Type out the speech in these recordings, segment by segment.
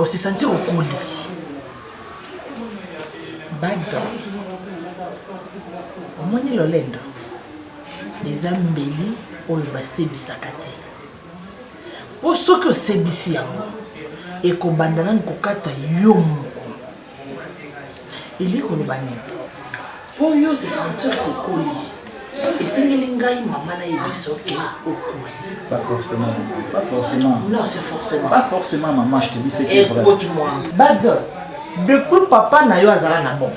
se sentir au colis. Bado. Omoni lolendo. Les ambeli oyo basebisaka te. Po soki osebisi yango ekobanda nani kokata yo moko. Ili koloba nini? Po yo se sentir kokoli. Esengeli ngai mama na yebisoke okoli. Pas forcément. Pas forcément. Non, c'est forcément. Pas forcément, maman, je te dis c'est qui est vrai. Écoute-moi. Bado. Depuis papa na yo azala na bon.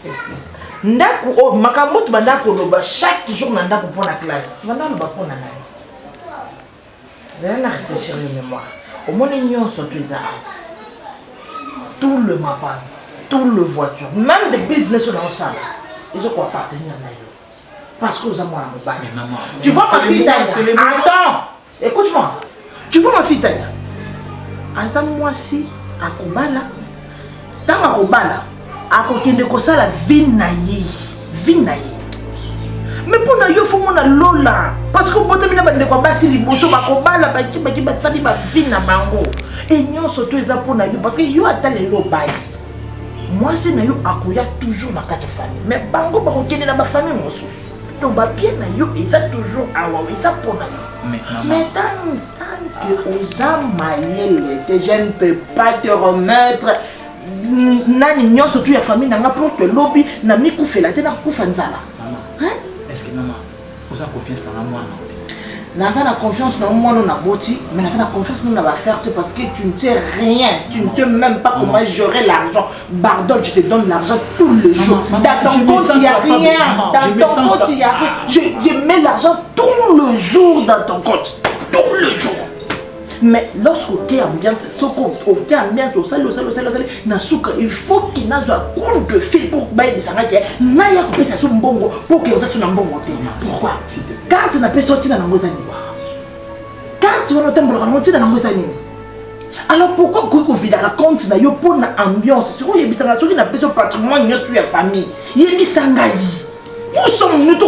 Excuse. Ndako o makambo to bandako loba chaque jour na ndako pour la classe. Banda loba pour na nani. Zana réfléchir les mémoires. Au moins union sont tous tout le mapa, tout le voiture, même des business dans le salon. Ils ont quoi appartenir à eux. Parce que vous avez moi à me tu vois ma fille Tania. Attends, écoute-moi. Tu vois ma fille Tania. Asa moi si à Kobala. Tant à Kobala. A kokende kosala vinaye. Mais pour na yo faut mona lola parce que bote mina bande kwa basi liboso bakobala baki basali ba vina bango. Et nyonso to eza pour na yo parce que yo atale lo bai. Moi c'est na yo akoya toujours na kati famille. Mais bango ba kokende na ba famille mosusu. Donc ba bien na yo eza toujours awa eza pour na yo. Mais tant que aux amayele je ne peux pas te remettre nani nyonso tu ya famille nanga pour que lobi na mikufela te na kufa nzala. Hein? Est-ce que maman vous avez confiance dans moi? Naza na confiance dans moi non na boti mais naza na confiance non na va faire parce que tu ne sais rien, tu ne sais même pas comment gérer l'argent. Pardon, je te donne l'argent tous les jours. Dans ton compte il y a rien, dans ton compte il y a rien. Je mets l'argent tous les jours dans ton compte, tous les jours. Mais lorsqu'on est ambiance, il faut qu'il y ait un compte de fil pour que les gens pour que les gens pourquoi? Car tu n'as pas sorti dans la maison. Car tu vas noter dans la maison. Alors pourquoi vous vivez dans la compte pour l'ambiance? Si vous avez un patrimoine, vous avez famille. Vous avez où sommes-nous?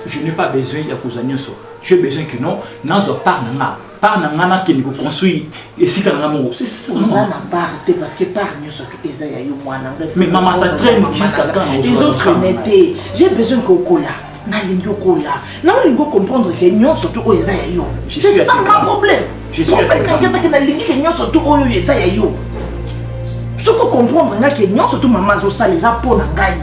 Je n'ai pas besoin de vous. J'ai besoin que non, nous par nangana qui nous construit et si quand on c'est ça on a pas arrêté parce que par nous surtout Esaïa yo moi mais maman ça traîne jusqu'à quand ils autres n'étaient j'ai besoin que kola na lingo kola na lingo comprendre que nous surtout Esaïa yo c'est ça mon problème je suis assez que na lingo que nous surtout Esaïa yo ce que comprendre nga que nous surtout maman zo ça les a pour na ngai.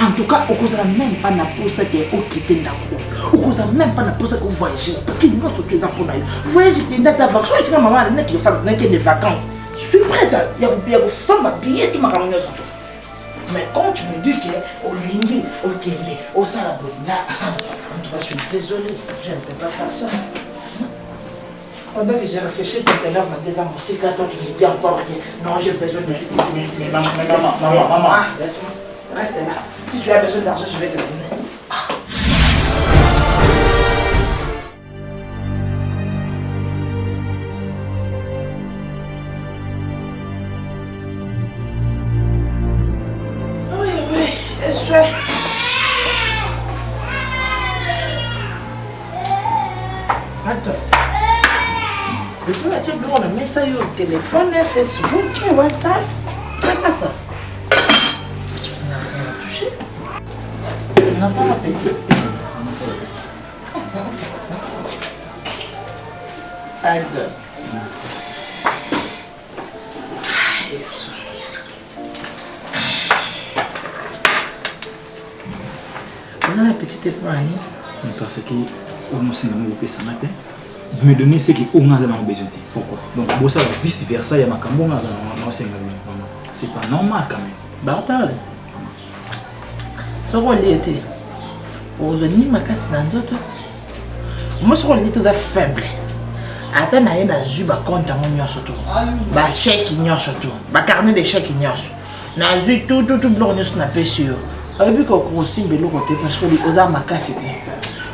En tout cas, on ne même pas na posa que au quitter d'accord. On ne même pas na posa que voyager parce qu'il nous surtout les apôtres. Voyager qui date vacances. Je suis maman qui fait des vacances. Je suis prête à y a faire ma billet tout ma ramener surtout. Mais quand tu me dis que au ligne, au télé, au salabou, là, en tout cas, je suis désolé, je ne peux pas faire ça. Pendant que j'ai réfléchi tout à l'heure, ma deuxième musique, toi tu me dis encore que non, j'ai besoin de ceci. Maman, laisse-moi. Reste là. Si tu as besoin d'argent, je vais te donner. Oui, est-ce que... Attends. Je peux mettre le message au téléphone, Facebook, WhatsApp. C'est pas ça. On n'a pas l'appétit. Allez. On a l'appétit pour Annie. Parce que vous me donnez ce qu'on a dans besoin. Pourquoi? Donc, ça va vice versa, il y a ma cambon c'est pas normal quand même. Bartal. Ce rôle était. Aujourd'hui, ma casse dans d'autres. Moi, ce rôle était faible. Attends, il y a un compte à mon surtout. Un chèque ignorant surtout. Un carnet de chèques ignorant. Il y a tout blanc sur la sûr. Et puis, qu'on aussi de l'autre côté parce que les gens ma casse était.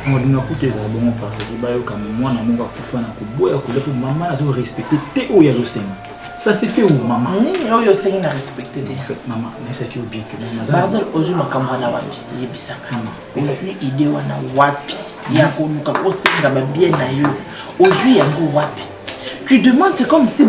On a écouté ça bon parce que comme moi, on a fait un maman a respecté Théo Yaloseng. Ça s'est fait où, maman? Non, je sais qu'il a respecté. Maman, mais c'est que bien que maman. Pardon, aujourd'hui, ma camarade a wapi. Il est bizarre. Aujourd'hui, il est wapi. Il y a un peu de bien. Aujourd'hui, il y a un peu wapi. tu demandes, c'est comme si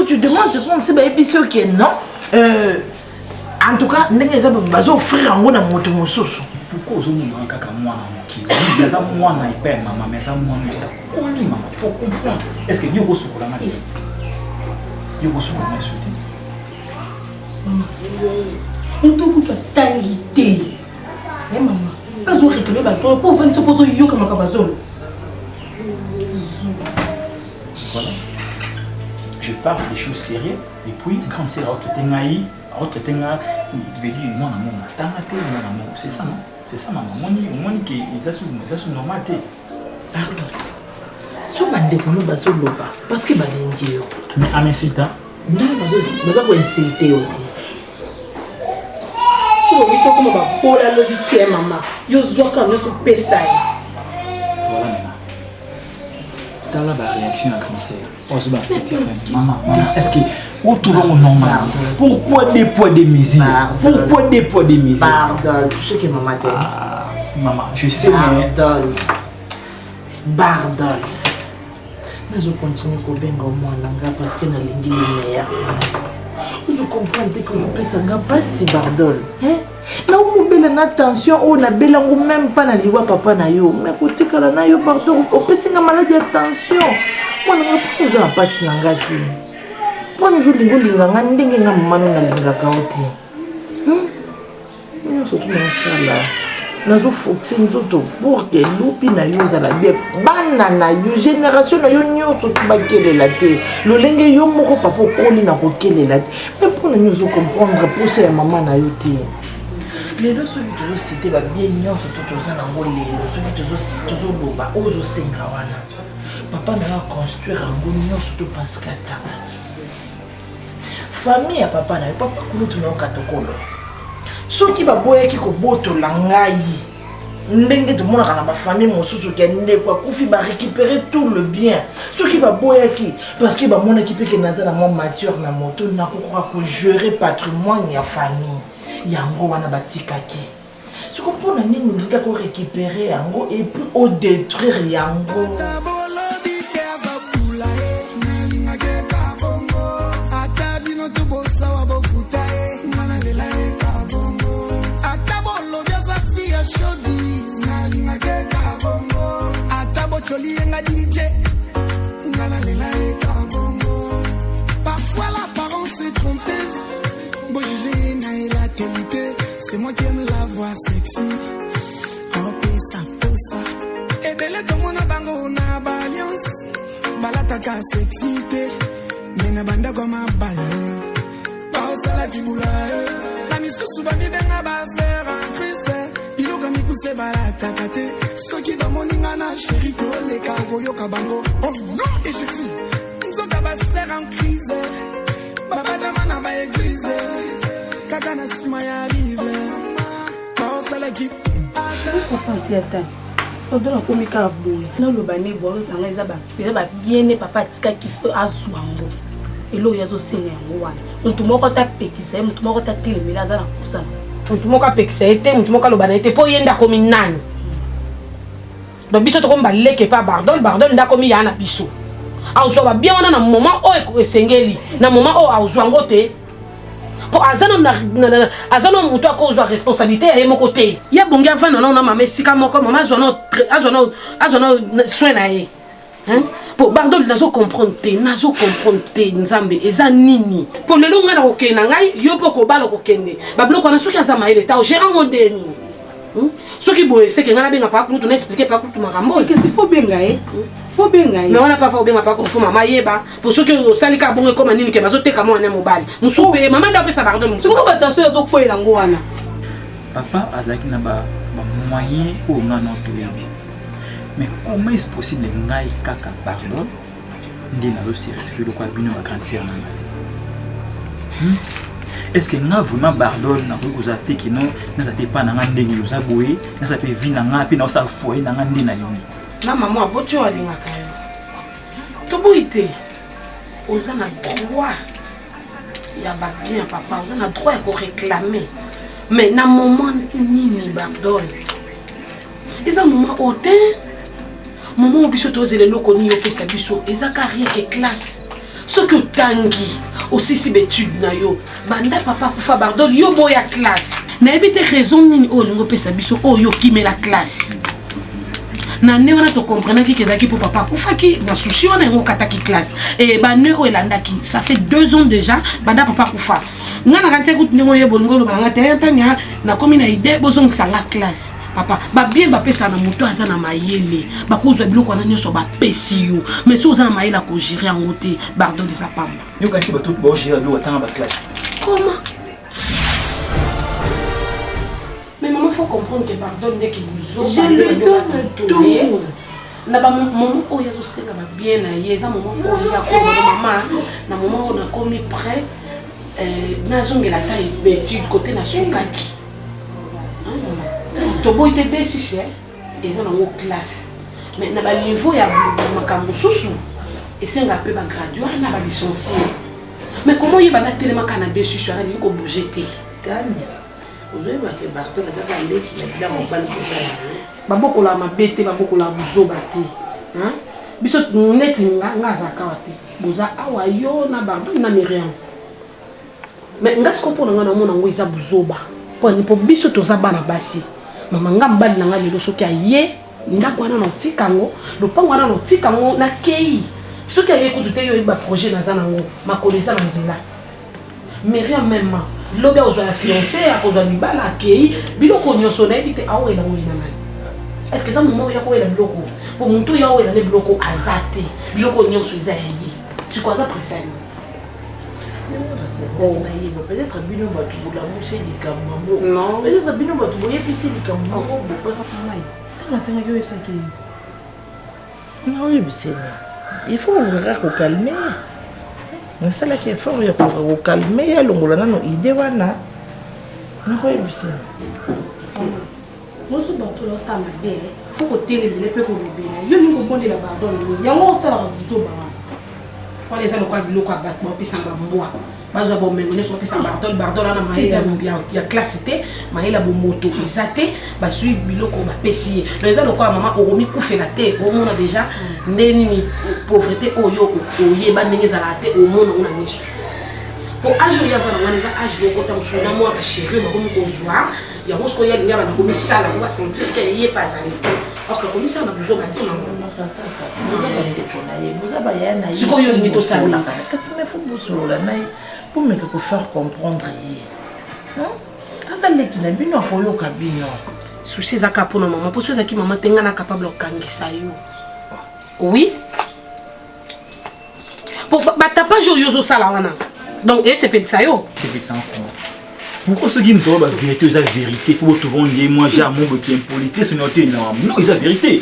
tu demandes, c'est comme si épisode qui est non. En tout cas, nous offrir un bon amour de mon sous. Pourquoi vous avez un caca moi qui est moi na hyper maman mais ça moi ça comment maman il faut comprendre est-ce que nous sommes là maintenant nous sommes là souté maman on doit pas tangité eh maman pas au réclamer ba toi pour venir se poser yo comme kabazolo voilà je parle des choses sérieuses et puis quand c'est autre tengaï autre tenga venu moi na mon tangate moi na mon c'est ça non. C'est ça, maman. Moi, qui est normal. Pardon. Si on a des gens parce que je mais à mes sites, non, parce que insulter. Si on vit comme un bon la levité, maman, je vois quand nous sommes pessés. Voilà, maman. Dans la réaction à conseil. Maman, est-ce que où trouvons normal? Pourquoi des poids des mesures? Pourquoi des poids des mesures? Pardon, tout ce que maman t'aime. Maman, je sais, mais... Pardon. Je continue à bien parce que je suis le meilleur. Je comprends que je peux s'en passer, pardon. Na umubela na attention o na bela ngo même pas na liwa papa na yo mais kotikala na yo pardon o pesinga maladie attention moi na pas za passer na ngati moi je lingo linganga ndenge nga mama na lingaka oti nous surtout na sala nazo foxer nzoto pour que lupi na yo za la bien bana na yo génération na yo nyonso bakelela te lolenge yo moko papa okoli na kokelela te mais pour na nous comprendre pour ça maman na yo te les deux celui de cité va bien nyonso tout aux anango lelo celui de zo loba ozo senga wana papa na construire ango nyonso tout parce que ta famille ya papa na papa kulutu na katokolo soki baboyaki kobotola ngai ndenge tomonaka na bafamille mosusu ke ndeko akufi barécupérer tout le bien soki baboyaki parce que bamonaki mpe ke naza na mwa mature na moto nakokoka kogérer patrimoine ya famille yango wana batikaki soko mpona nini olinga korécupérer yango et puis odétruire yango Parfois l'apparence est trompeuse. Bon juger naï la qualité. C'est moi qui aime la voix sexy. Oh pesa posa. Et belle comme on a bango na balance. Balata ka sexité. Nena banda comme un ballon. Pausa la tibula. La misusu ba mi benga ba faire un Christ. Bilo comme ikuse balata kate. So qui va moninga na chéri to le ka goyo ka bango. Oh non et je suis. Nzoka ba ser en crise. Baba dama na ba église. Kaka na sima ya Bible. Pausa la ki. Papa tiata. Odona komika boye. Na lobane bolo tanga ezaba. Ezaba bien ne papa tika ki fe azuango. Elo yazo senga yango wana. Mutu moko ta pekisa, mutu moko ta telemela za na kusana. Mutu moko pekisa ete, mutu moko lobana ete po yenda komi nani. Donc biso to komba leke pa bardol nda komi yana biso. Auzwa ba bien wana na moment o esengeli, na moment o auzwango te. Po azano mutu akozwa responsabilité ya yemo côté. Ya bongi afana na mama sika moko mama azwana soin na ye. Hein? Pour bardol nazo comprendre te nzambe eza nini. Pour lelo nga na kokena ngai yo poko balo kokende. Ba bloko na soki azama ile ta o gérant modeni. Soki boye c'est que nga na benga pa kutu na expliquer pa kutu makambo. Qu'est-ce qu'il faut bien gaé? Faut bien gaé. Mais on n'a pas fait bien pa ko fo mama yeba. Pour ceux que salika bongo comme nini ke bazo teka mo na mobali. Musupe maman da pesa pardon musupe. Soko ba taso yazo koela ngo wana. Papa azaki na ba moyen pour nga na toyebi. Mais comment est-ce possible ngai kaka pardon? Ndi na lo sérieux le quoi bino ma grande sœur na. Est-ce que nga vraiment pardon na ko za te ki non na za te pa na nga ndenge yo za boye na za pe vi na nga pe na sa foyer na nga ndi na yo. Na maman aboti wa linga kayo. To boite. Oza na droit. Ya ba bien papa, oza na droit ko réclamer. Mais na moment nini pardon. Isa moment hôtel maman biso tozele loko ni opesa biso ezaka rien que classe soki otangi osisi betude na yo banda papa kufa bardol yo boya classe nayebi te raison nini oyo olingi opesa biso oyo okimela classe na ne wana tokomprenaki kezalaki mpo papa akufaki na susi wana yango okataki classe e bane oyo elandaki ça fait 2 ans déjà banda papa akufa nga na kanti ekuti ndenge oyo bolingo oloba nanga te ntanga nakomi na ide bozongisanga classe papa babien bapesa na moto aza na mayele bakozwa biloko wana nyonso bapesi yo mais so oza na mayele akogere yango te bardon eza pamba yokasi bato baogere biloko atanga baklasse comment? Mais maman, il faut comprendre que pardon n'est qu'il vous je lui donne tout. Na ba maman o yazo senga ba bien na yeza maman o ya ko maman na maman on a commis prêt na zongela ta étude côté na sukaki. To boy te décis et ça na classe. Mais na ba niveau ya makambo susu et senga pe ba gradué na ba licencié. Mais comment il va na tellement kana décis sur na ko bouger té. Tania. Vous avez marqué Barton, ça va aller qui est bien mon bal. Baboko la mabete, baboko la buzoba te. Hein? Biso neti nga zaka te. Boza awa yo na Barton na Myriam. Mais nga skopo nga na mona ngo isa buzoba. Po ni po biso toza bana basi. Mama nga mbali na nga lelo soki aye ndako wana na tikango, lopango wana na tikango na kei. Soki aye ko dute yo ba projet na za nango, makoleza na nzela. Myriam même lobe ozwa fiancé akozwa libala akei biloko nyonso na yebi te awela ngolina nani est-ce que ça moment ya kowela biloko po muntu ya wela ne biloko azate biloko nyonso eza yeye siko aza pression peut-être bino batu la mousse di kamambo non peut-être bino batu boye pisi di kamambo parce que tanga senga yo epsa ke non oui c'est il faut vous calmer. C'est là qu'il est fort, il faut calmer, il y a l'ongolana, il y a wana. Non, oui, c'est. Moi, je suis dans tout le sang, il faut que tu aies les peu qu'on oublie. Il y a une compagnie là-bas, il y a un seul à vous. Quand les gens ont dit l'eau à battre, puis ça va boire. Pas de bon, mais on est sur le bardol, bardol, il y a classité, mais il y a bon moto, isaté, bah suivre biloko, bah pessier. Les gens ont quoi, maman, au remis couffé la tête, au monde déjà, n'est pauvreté, au yo, au yéba, n'est à la tête, au monde, on a mis sur. Pour âge, il y a un âge de côté, on se fait moi, chérie, on va voir, il y a un ce qu'il y a, il y a un ça, on va sentir qu'il n'y a pas un. Alors que comme ça, on a besoin de dire, vous avez ce qu'on y a mis au salon. Qu'est-ce que tu fais pour solo la naï pour me faire comprendre non asa leki na bino akoyo kabino souci za kapo na maman pour ceux qui maman tenga na capable okangisa yo oui pour batapage yo sala wana donc et c'est ça yo c'est ça pourquoi ceux qui me disent la vérité c'est la vérité il faut trouver moi j'ai un mot qui est impolité ce n'est pas non c'est la vérité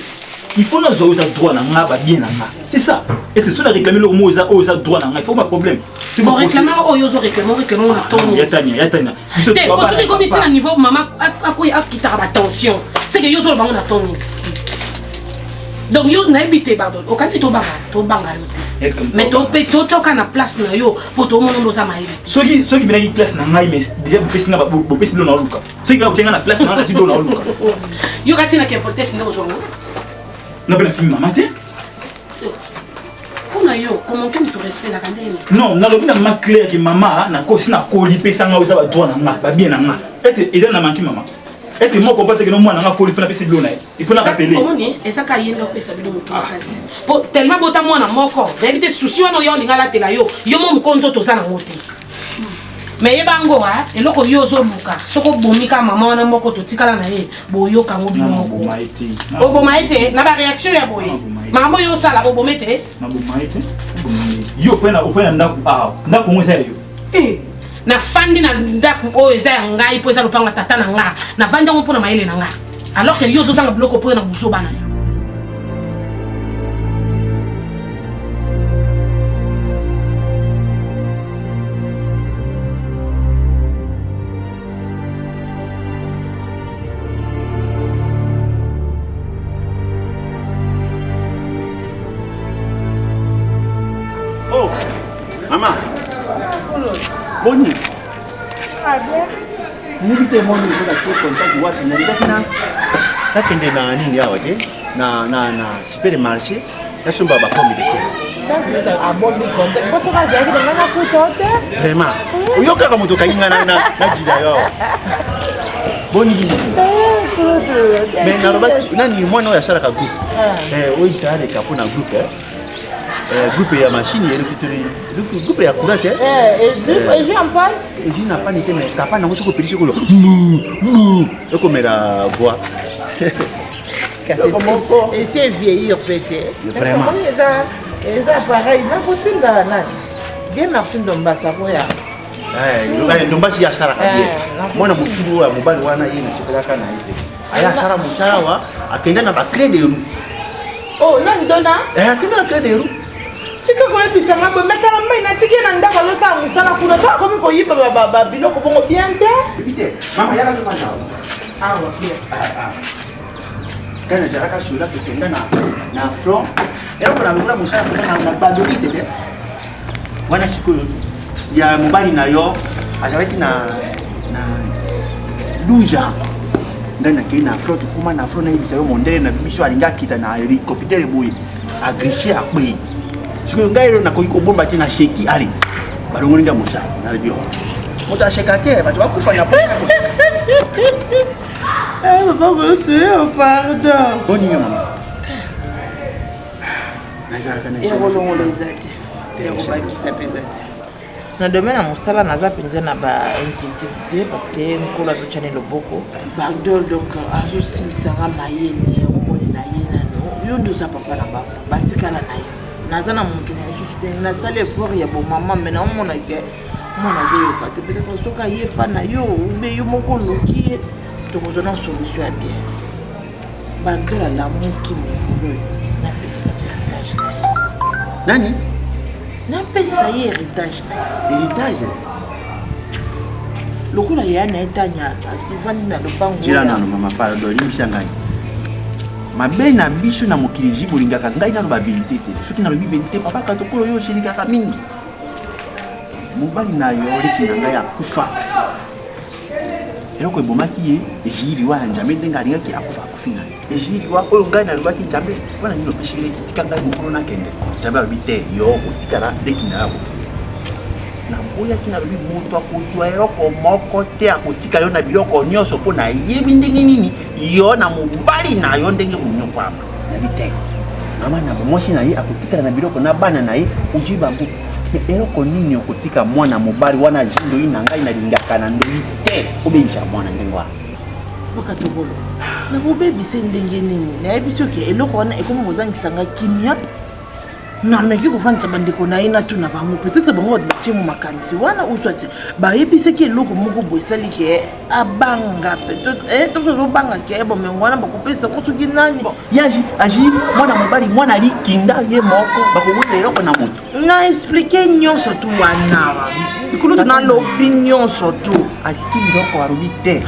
il faut nous avoir droit na nga ba bien na nga c'est ça et c'est ça la réclamer le mot aux droit na nga il faut pas problème bon réclamer oyo zo réclamer na ton ya tania te ko soki ko bitina niveau maman akoyi akita ba tension c'est que yo zo bango na ton donc yo na habité pardon okati to banga mais to pe to toka na place na yo pour to mono loza maïli soki bina ki place na ngai mais déjà bopesi na bopesi lo na luka soki na kotenga na place na nga ti do na luka yo kati na ke protest ndeko zo non ben la fille maman te on a yo comment tu respectes la candelle non na lobi na ma clair que maman na ko sina ko li pesa nga oza ba droit na nga ba bien na nga est-ce que ida na manki maman est-ce que moi comprendre que non moi na nga ko li fana pesa bilo na il faut na rappeler comment ni eza ka yendo pesa bilo mutu kasi po tellement bota moi na moko réalité souci wana yo linga la tela yo mo mukonzo to za na mote mais ye bango ha eloko yo zo luka soko bomika mama wana moko to tikala na ye boyo kango bilo moko obomaite na ba réaction ya boye mambo yo sala obomete na bomaite yo fena ndako ngwesa yo na fandi na ndako o eza ya ngai po eza lopanga tata na nga na vanda ngo pona maele na nga alors que yo zo zanga bloko po na buso bana yo Maman. Boni. Ni bite mo ni ko da ke contact wa na ri bakina. Nakende na nini yawa ke? na supermarché ya somba ba pomme de terre. Ça c'est un bon contexte. Parce que j'ai dit na kutote. Vraiment. Oyo kaka moto kayinga na jida yo. Boni. Mais na robaki nani mwana oya sala ka groupe. Oyi tare ka pona groupe groupe ya machine ya groupe ya courant et j'ai en panne. Et j'ai n'a pas été mais papa na muso ko pelisi ko et comme la voix. Et c'est vieillir peut-être. Vraiment. Et ça pareil, na kutinda nani. Dieu merci ndombasa ko ya. Ndombasi ya sala ka bien. Mwana musuru wa mobali wana yeye nisipeleka na hivi. Aya sala musara wa akenda na ba crédit. Oh, nani dona? Akenda na crédit. Tika ko ebisa ngabo mekala mai na tike na ndako lo sa musala kuna so ko ko yiba ba biloko bongo bien te. Vite. Mama yaka ko manja. Wa bien. Kana jaraka shula kutenda na front. Ero kuna lugula musala kuna na bandoli de. Wana siku ya mobali na yo azalaki na 12 ans. Ndana kina front kuma na front na ibisa yo mondele na biso alinga kita na hélicoptère boy agriché akwe. Siku ngairo na ko bomba tena sheki ali. Balongo ninga musa na lebio. Muta shekate batu bakufa na pona. Papa tu pardon. Boni mama. Nazara kana sheki. Bolongo lezate. Tero baki sapezate. Na domaine ya musala naza penza na ba entité parce que nkola to chane loboko. Pardon donc azo silisanga mayele omoni na yena no. Yo ndo sa papa na baba. Batikala na yo. Nazana muntu mususu na sale effort ya bon maman mais na mona ke mona zo yo pate peut-être soka yepa na yo ube yo moko loki to kozona solution ya bien bandola la muki mekolo na pesa héritage nani na pesa héritage na héritage lokola ya na etanya ativani na lopango jira na mama pardon limisa ngai mabe na biso na mokili bolingaka ngai na ba vérité te soki na lobi vérité papa katokolo yo silikaka mingi mobali na yo leki na ngai akufa eloko ebomaki ye eziyiliwa ya nzambe ndenge alingaki akufa akufi na ye eziyiliwa oyo ngai nalobaki nzambe wana nini opesiki tika ngai mokolo nakende nzambe alobi te yo otikala leki na yako naboyaki nalobi moto akozwa eloko moko te akotika yo na biloko nyonso mpo nayebi ndenge nini yo na mobali na yo ndenge monyokwama nabi te mama na mwasi na ye akotikala na biloko na bana na ye ozwi bango eloko nini okotika mwana mobali wana zindoi na ngai nalingaka na ndoi te obebisa mwana ndenge wana boka tobolo na bobebise ndenge nini nayebi soki eloko wana ekomi kozangisanga kimia na meki kofandisa bandeko na ye na tuna bango peut-être bango batie mo makanisi wana uswati bayebisaki eloko moko boye esaliki abanga peut-être tozobanga ke bomengo wana bakopesa ngo soki nani yaji aji mwana mobali mwana likinda ye moko bakowela eloko na moto na explike nyonso tu wana kulutu nalobi nyonso tu ati biloko alobi te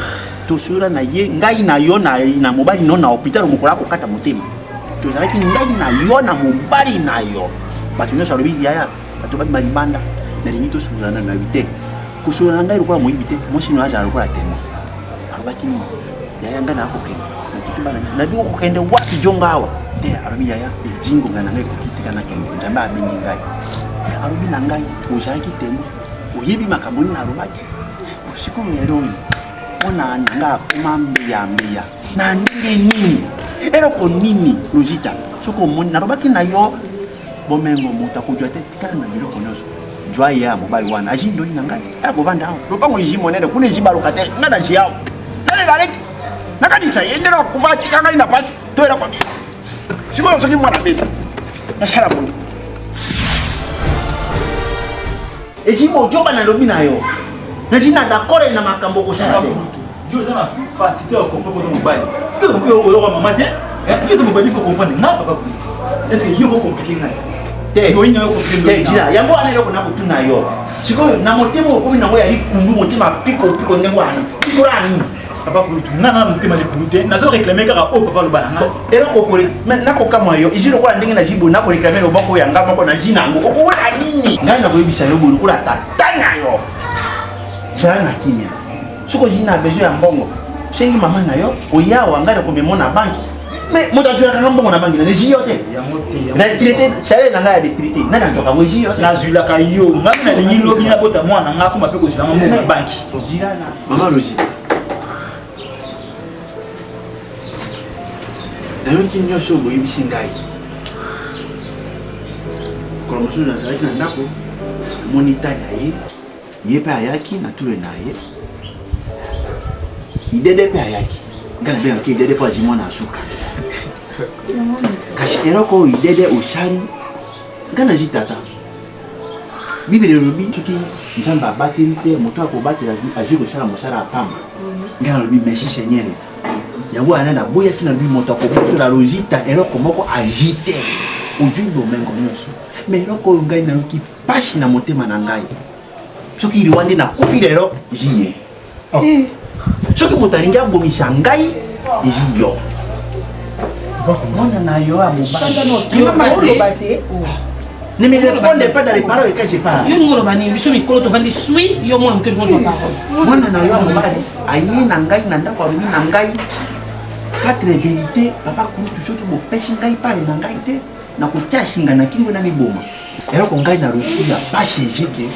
tosola na ye ngai na yo na mobali no na hôpital mokola kokata motema tozalaki ngai na yo na mobali na yo bato nyonso alobi yaya bato babi malibanda nalingi tosulana na yo te kosulana ngai lokola moyibi te mwasi no azala lokola temo alobaki nini yaya ngai nakokende natiki bana nabi okokende wapi jonga awa te alobi yaya ejingo ngai na ngai kokitika nakende nzambe abengi ngai alobi na ngai ozalaki temo oyebi makambo nini alobaki sikoyo lelo oyo mpona nanga akoma mbeya na ndenge nini eloko nini lozita soki omoni nalobaki na yo bomengo moto akozwa te tikala na biloko nyonso jwa ye ya mobali wana azi ndoi na ngai akovanda awa lopango ezi monene kuna ezi baluka te nga na zi awa nalekaleki nakadisa ye ndelo akufa tika ngai na pasi toyela kwa bia sikoyo soki mwana bebe nasala boni ezi mojoba nalobi na yo nazi na dakore na makambo kosala te Dieu a facilité à comprendre votre mobile. Que vous pouvez avoir maman bien. Et que mobile il faut comprendre. Non, papa. Est-ce que il faut compliquer là? Te jira yango ana eloko na kotuna yo. Sikoyo na motema okomi nango ya likundu motema piko ndenge wana. Piko rani. Papa ko nana motema likundu nazo réclamer kaka o papa lo bana. Eloko kole na kokama yo izilo kwa ndenge na jibo na ko réclamer lo bako ya ngama ko na jina ngo. Okola nini? Ngai na koyebisa yo bulu kula tatanya yo. Zala na kimia. Soko jina bezo ya mbongo. Sengi mama na yo oyawa ngara ko memona banki. Mais moi tu as quand même bon na bangi na jiyote. Retraité, salaire na nga retraité. Na na toka mo jiyote. Na zula ka yo, ngana na lingi lobi na bota mwana nga ko mape ko zula mo na banki. Odirana. Maman logi. Nayoki nyosho boyibisi ngai. Kwa mosulu na zalaki na ndako, monita na ye pe ayaki na tule na ye. Idede pe ayaki. Ngana be anke idede pa jimo na suka. Kasi eroko idede osari. Ngana jitata. Bibele lobi tuki njamba bateli te moto akobatela aje ko sala mosala apamba. Ngana lobi merci Seigneur. Yango anana boya kina lobi moto akobatela logita eroko moko agite. Ojui bo mengo nyonso. Mais eroko ngai na yoki pasi na motema na ngai. Soki liwande na kofi lero jiye. Soki motaringi abomisa ngai ejiyo. Mona na yo amobali. Ne me répondez pas dans les paroles que je parle. Yo ngolo bani biso mikolo to vandi sui yo mona mke ngo parole. Mona na yo amobali ayi na ngai na ndako romi na ngai. Quatre vérité papa kuru soki bo pesi ngai pale na ngai te na kotia singa na kingo na miboma. Ero ko ngai na roki ya pasi ejike.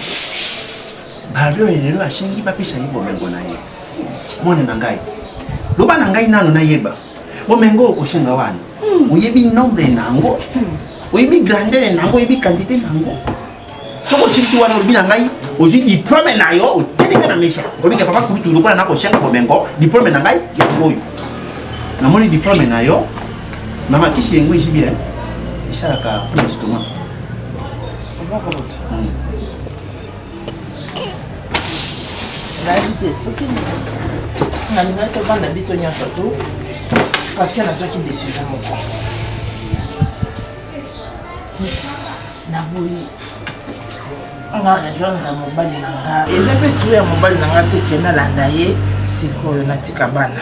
Balio elelo ashengi bapesa yibo mengo na ye. Mona na ngai. Loba na ngai nano na yeba. Bomengo okoshenga wana. Oyebi nombre nango. Oyebi grandeur nango, oyebi quantité nango. Soko chimisi wana oyebi na ngai, ozi diplôme na yo, oteleka na mesha. Oyebi ke papa kubitu lokola na koshenga bomengo, diplôme na ngai ya ngoyo. Na moni diplôme na yo. Mama kisi yengo ici bien. Isalaka justement. La vérité, c'est que on a mis un peu de bisogna surtout parce qu'il y a des gens qui décident mon corps. Naboui, on a rejoint la mobile nanga. Et ça peut souhaiter mobile nanga te kena landaye, c'est quoi le natika bana.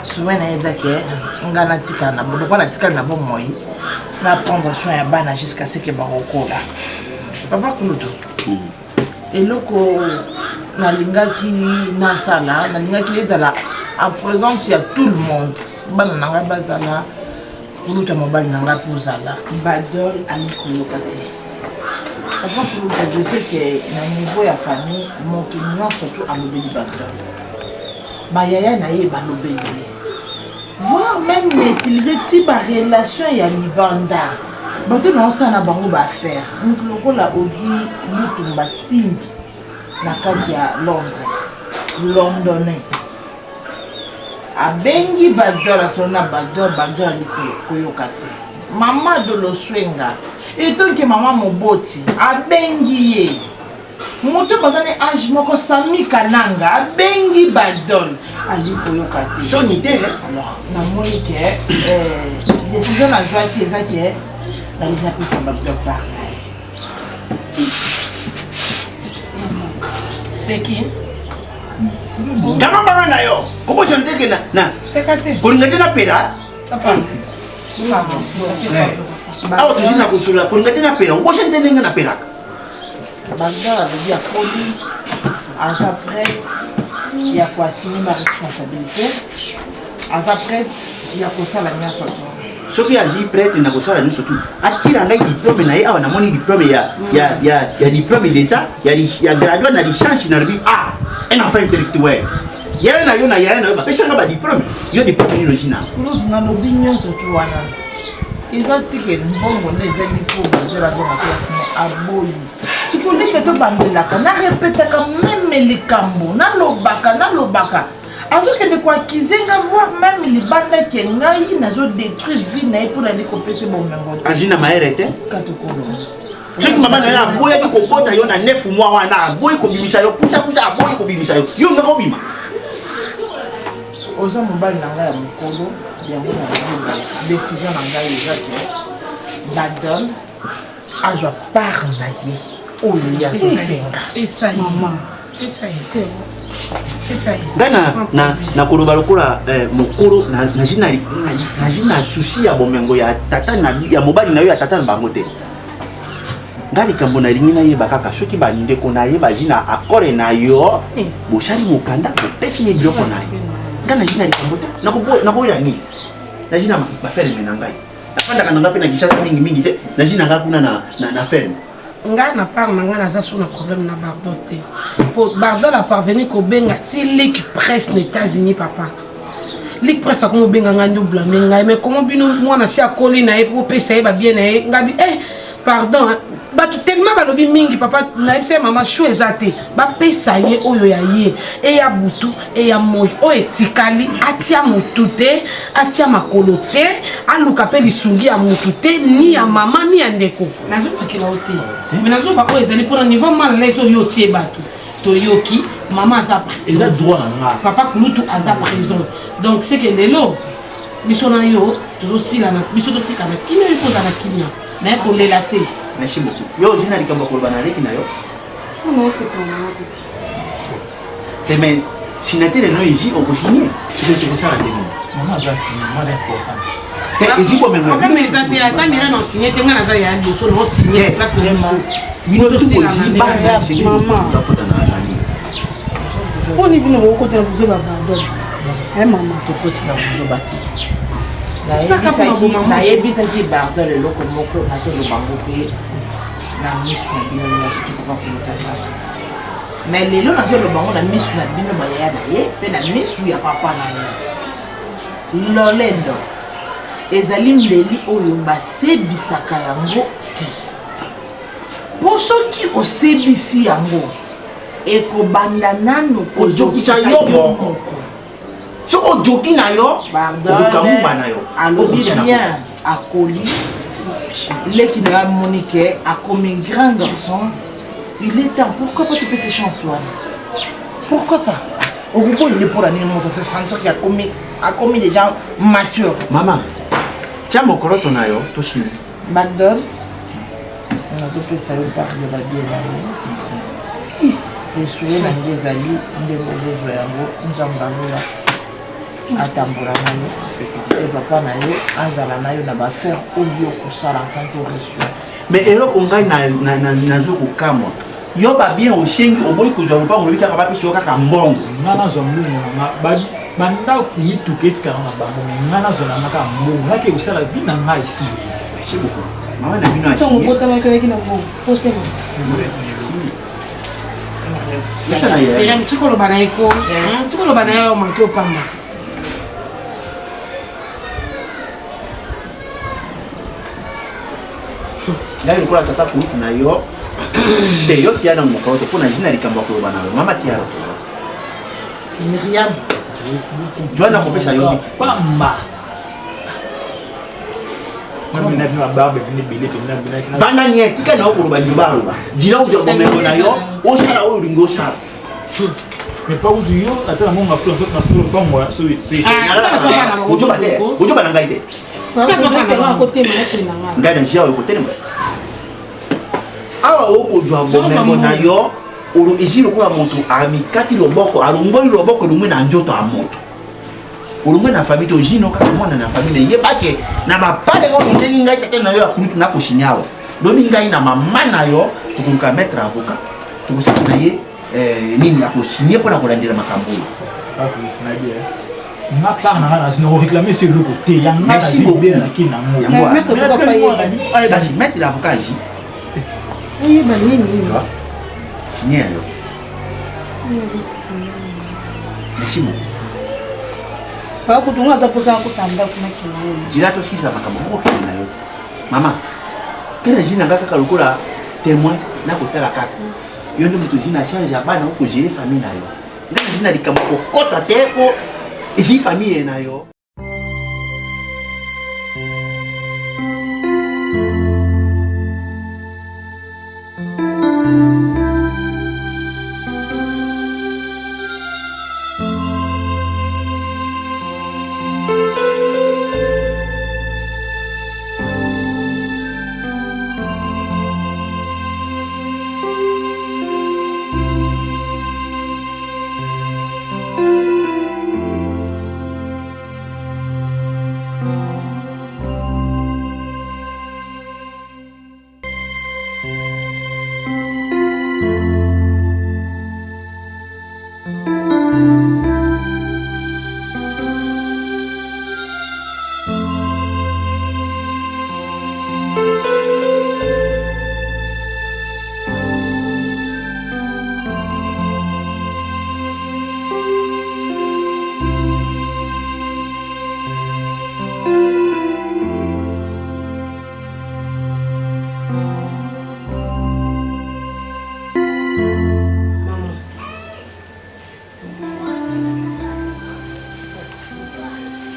Souvent na yedake, on a natika na bon, on a natika na bon moi. Na prendre soin ya bana jusqu'à ce que baroko là. Papa Kuluto. Et loko nalingaki nasala nalingaki ezala en présence ya tout le monde bana nanga bazala kuluta mobali nanga pozala badol amikoloka te avant kuluta je sais que na niveau ya famille moto surtout alobeli badol bayaya na ye balobeli voire même n'utiliser ti ba relation ya libanda bato na osala bango ba faire donc lokola odi mutu basimbi na kati ya londonais abengi bador asona bador ali koyoka te mama dolo swenga etonke mama moboti abengi ye moto bazane age moko sami kananga abengi badol ali koyoka te Soni te alors namoni ke décision na joie qui eza ke nalingi apesa bador parle. C'est qui? Kama bana na yo. Kobo chonte ke na. Sekate. Kolingate na pera. Papa. Awa tujina kusula kolingate na pera. Kobo chonte nenga na pera. Bagdad veut dire poli. Asa prête. Il y a quoi assumer ma responsabilité. Asa prête. Il y a quoi ça la mienne surtout. Soki aji prête na kosala nyonso tu. Akira ngai diplôme na ye awa na moni diplôme ya diplôme d'état, ya graduat na licence na rubi un enfant intellectuel. Yale na yo na yale na yo ba pesa nga ba diplôme. Yo diplôme ni logina. Kulo na lobi nyonso tu wana. Eza tike mbongo na ezali po bazela zonga classe aboyi. Tukoli ke to bandelaka na répétaka même likambo na lobaka. Azokende koakizenga voir même libanda ke ngai nazo détruire vie na ye pour aller kopesa bomengo. Azina maere te. Katokolo. Soki mama na yo aboya ki kokota yo na 9 mois wana aboyi kobimisa yo kucha aboyi kobimisa yo. Yo ngako bima. Oza mobali na ngai ya mokolo yango na décision na ngai eza ke badol azwa part na ye oyo ya kosenga. Esa maman. Esa Ngana na koloba lokola mokolo na jina susi ya bomengo ya tata na ya mobali na yo ya tata na bango te. Ngali kambo na ringi na ye bakaka soki ba ndeko na ye ba jina akore na yo bosali mokanda bopesi ye biloko na ye. Ngana jina likambo te na ko ira ni. najina baferme na ngai nafandaka na ngai mpe na kishasa mingi te najina ngai kuna na ferme ngai na part na ngai naza so na problème na Bardot te po Bardot la parvenir kobenga ti Ligue Presse na États-Unis papa Ligue Presse akomo benga ngai ndio blâmer ngai mais comment bino mwana si akoli na ye po pesa ye ba bien na ye ngabi pardon bato tellement balobi mingi papa naebisa mama chou ezate bapesa ye oyo ya ye eya butu eya moi oyo etikali atia motu te atia makolo te aluka mpe lisungi ya motu te ni ya mama ni ya ndeko nazobakela o te mais nazoba oyo ezali mpona niveau mal lese oyo otie bato toyoki mama aza eza droit na nga papa kulutu aza prison donc c'est que lelo biso na yo tozosila na biso totika na kimia epoza na kimia mais kolela te. Merci beaucoup. Yo, je n'ai pas de problème avec vous. Non, c'est pas moi. Mais si vous avez ici, on peut signer. C'est ce que vous avez dit. Maman, j'ai signé. Moi, l'important. Ici, vous même. Problème, les athlètes, t'as mis un signé, t'es un agent, il y a un dossier, on signé. Place de maman. Nous tous aussi, maman. On est venu au côté de vous, pardon. Maman, tu peux te vous battre. nayebisaki Bardot lelo moko nazolobango mpe na misu na bino nyonso tokova kolutasa mais lelo nazolobango na misu na bino bayaya na ye mpe na misu ya papa na ye lolendo ezali mbeli oyo basebisaka yango ti po soki osebisi yango ekobanda nano kozokisa yo moko soko joki na yo okokamuma na yo alobi bien akoli leki na ya Monique comme un grand garçon il est temps pourquoi pas tu peux ces chances wana pourquoi pas okupo il est pour la nuit on se sentir qu'il a commis des gens matures maman tia mokoloto na yo tosili Bagdad nazopesa yo par de la bien na yo esuye na nge ezali ndenge ozozwa yango nzambe alola atambola na yo et papa na yo azala na yo na bafaire oyo okosala enfant to reçu mais eloko ngai nazokokamwa yo babien osengi oboyi kozwa lopango lobi kaka bapesi yo kaka mbongo nga nazwa mbongo bandako mituka etikala na bango nga nazwa na maka mbongo ngaki ekosala vi na ngai esi merci beaucoup mama na bino asi tikoloba na ye ko tikoloba na ye omanke opamba ngai lokola tata kulutu na yo te yo tia na mokoloto mpo na jina likambo ya koloba na yo mama tia Myriam jwana kopesa yo pamba bana nie tika na okoloba libaloba dila ozwa bomengo na yo osala oyo olingi osala mais pas où yo ata nango nga fula na solo bango so ojoba te ojoba na ngai te ngai na jia oyo kotelema awa okozwa bomengo na yo ezi lokola moto amikati loboko alongoli loboko elongwe na nzoto ya moto olongwe na famille te ozino kaka mwana na famille yebake na bapale oyo ndenge ngai tete na yo ya kulutu nakosinya awa lobi ngai na mama na yo tokoluka maître avocat tokosaki na ye nini akosinye mpona kolandela makambo oyo ma part na nga na réclamer sur le côté ya nga na bien na kina ngo yango maître avocat aji oyeba nini signé yo merci beaucoup bakutunga ata posa kutanda kuna kingo jila tosilisa makambo moko kende na yo mama kena jina nga kaka lokola témoin nakotala kaka yo nde moto jina charge ya bana okogere famille na yo nga jina likambo kokota te ko ezi famille na yo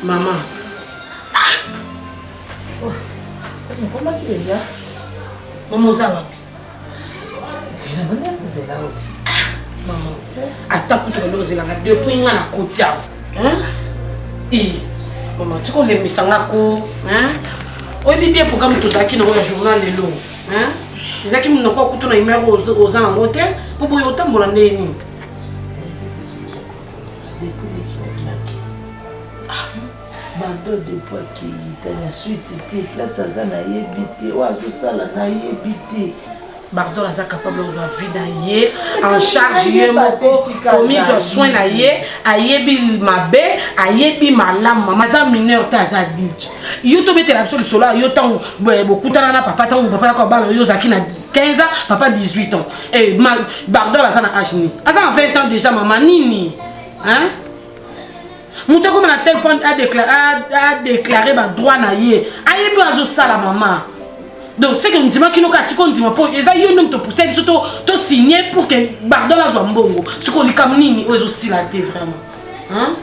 Maman. Comment tu es là? Maman, ça va. Maman. Attends pour te reloger là. Depuis il y a la côte. Maman, tu connais mes sangako. Oui, bien programme tout ça qui dans le journal de l'eau. Les gens qui m'ont encore écouté dans les mails aux ans en hôtel pour pouvoir autant pour l'année. Depuis Bando depuis qui était la suite, place ça na yebité, oazo sala na yebité. Bardon la capable de vie en charge moko commis soin na ye ayebi mabe ayebi malam mama za mineur ta za adulte yo to mettre l'absolu solo yo tant beaucoup tant na papa tant papa ko balo yo zaki na 15 ans papa 18 ans et Bardon la na âge ni asa en 20 ans déjà maman nini hein muto comme à tel point a déclaré ba droit na ye ayebi azo sala maman. Donc c'est que nous disons qu'il nous a dit qu'on dit pour les aïeux nous te pousser surtout te signer pour que Bardon la soit bongo ce qu'on dit comme nini ou aussi la thé vraiment hein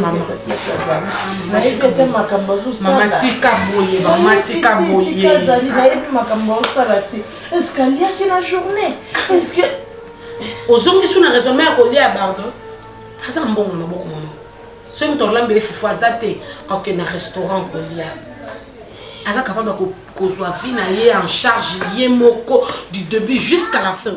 maman tika boye est-ce qu'il y a c'est la journée est-ce que aux hommes qui sont raisonné à coller à Bardon ça un bon maman ce que tu as l'embellé foufou azate ok na restaurant coller elle est capable de en charge du début jusqu'à la fin.